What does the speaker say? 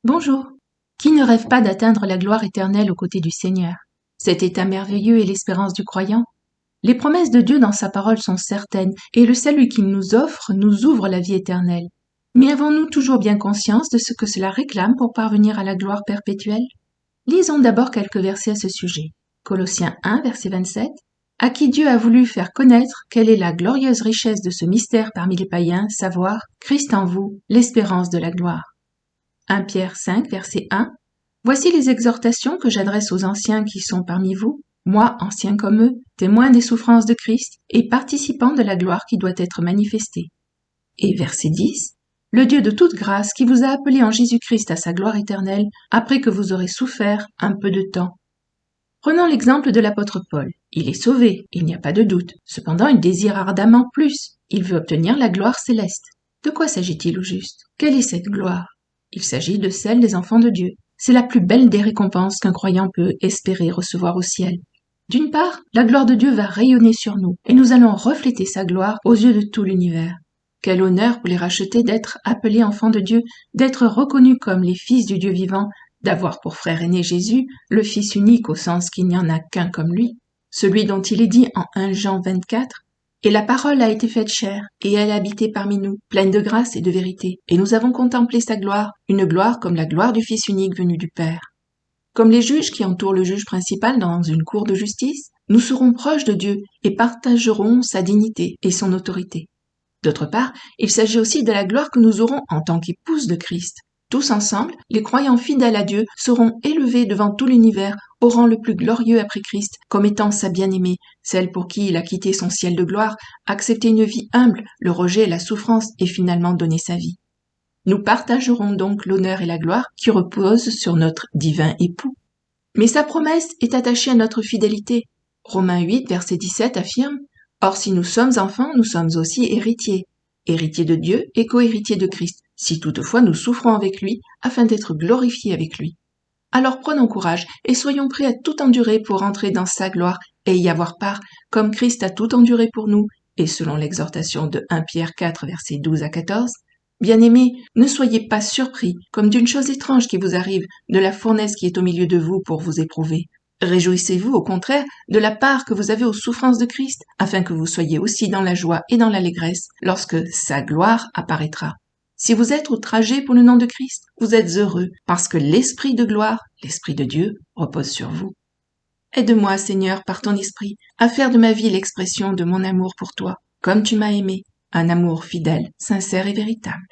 Bonjour. Qui ne rêve pas d'atteindre la gloire éternelle aux côtés du Seigneur? Cet état merveilleux est l'espérance du croyant. Les promesses de Dieu dans sa parole sont certaines, et le salut qu'il nous offre nous ouvre la vie éternelle. Mais avons-nous toujours bien conscience de ce que cela réclame pour parvenir à la gloire perpétuelle? Lisons d'abord quelques versets à ce sujet. Colossiens 1, verset 27. À qui Dieu a voulu faire connaître quelle est la glorieuse richesse de ce mystère parmi les païens, savoir Christ en vous, l'espérance de la gloire. 1 Pierre 5, verset 1. Voici les exhortations que j'adresse aux anciens qui sont parmi vous, moi, ancien comme eux, témoins des souffrances de Christ et participants de la gloire qui doit être manifestée. Et verset 10. Le Dieu de toute grâce qui vous a appelé en Jésus-Christ à sa gloire éternelle, après que vous aurez souffert un peu de temps. Prenons l'exemple de l'apôtre Paul. Il est sauvé, il n'y a pas de doute. Cependant, il désire ardemment plus. Il veut obtenir la gloire céleste. De quoi s'agit-il au juste? Quelle est cette gloire? Il s'agit de celle des enfants de Dieu. C'est la plus belle des récompenses qu'un croyant peut espérer recevoir au ciel. D'une part, la gloire de Dieu va rayonner sur nous, et nous allons refléter sa gloire aux yeux de tout l'univers. Quel honneur pour les rachetés d'être appelés enfants de Dieu, d'être reconnus comme les fils du Dieu vivant, d'avoir pour frère aîné Jésus, le Fils unique au sens qu'il n'y en a qu'un comme lui, celui dont il est dit en 1 Jean 24, « Et la parole a été faite chair, et elle a habité parmi nous, pleine de grâce et de vérité. Et nous avons contemplé sa gloire, une gloire comme la gloire du Fils unique venu du Père. » Comme les juges qui entourent le juge principal dans une cour de justice, nous serons proches de Dieu et partagerons sa dignité et son autorité. D'autre part, il s'agit aussi de la gloire que nous aurons en tant qu'épouses de Christ. Tous ensemble, les croyants fidèles à Dieu seront élevés devant tout l'univers au rang le plus glorieux après Christ, comme étant sa bien-aimée, celle pour qui il a quitté son ciel de gloire, accepté une vie humble, le rejet, la souffrance et finalement donné sa vie. Nous partagerons donc l'honneur et la gloire qui reposent sur notre divin époux. Mais sa promesse est attachée à notre fidélité. Romains 8, verset 17 affirme « Or si nous sommes enfants, nous sommes aussi héritiers, héritiers de Dieu et co-héritiers de Christ, si toutefois nous souffrons avec lui, afin d'être glorifiés avec lui. » Alors prenons courage et soyons prêts à tout endurer pour entrer dans sa gloire et y avoir part, comme Christ a tout enduré pour nous, et selon l'exhortation de 1 Pierre 4, versets 12 à 14, « Bien-aimés, ne soyez pas surpris, comme d'une chose étrange qui vous arrive, de la fournaise qui est au milieu de vous pour vous éprouver. Réjouissez-vous, au contraire, de la part que vous avez aux souffrances de Christ, afin que vous soyez aussi dans la joie et dans l'allégresse lorsque sa gloire apparaîtra. Si vous êtes outragés pour le nom de Christ, vous êtes heureux, parce que l'Esprit de gloire, l'Esprit de Dieu, repose sur vous. Aide-moi, Seigneur, par ton Esprit, à faire de ma vie l'expression de mon amour pour toi, comme tu m'as aimé, un amour fidèle, sincère et véritable.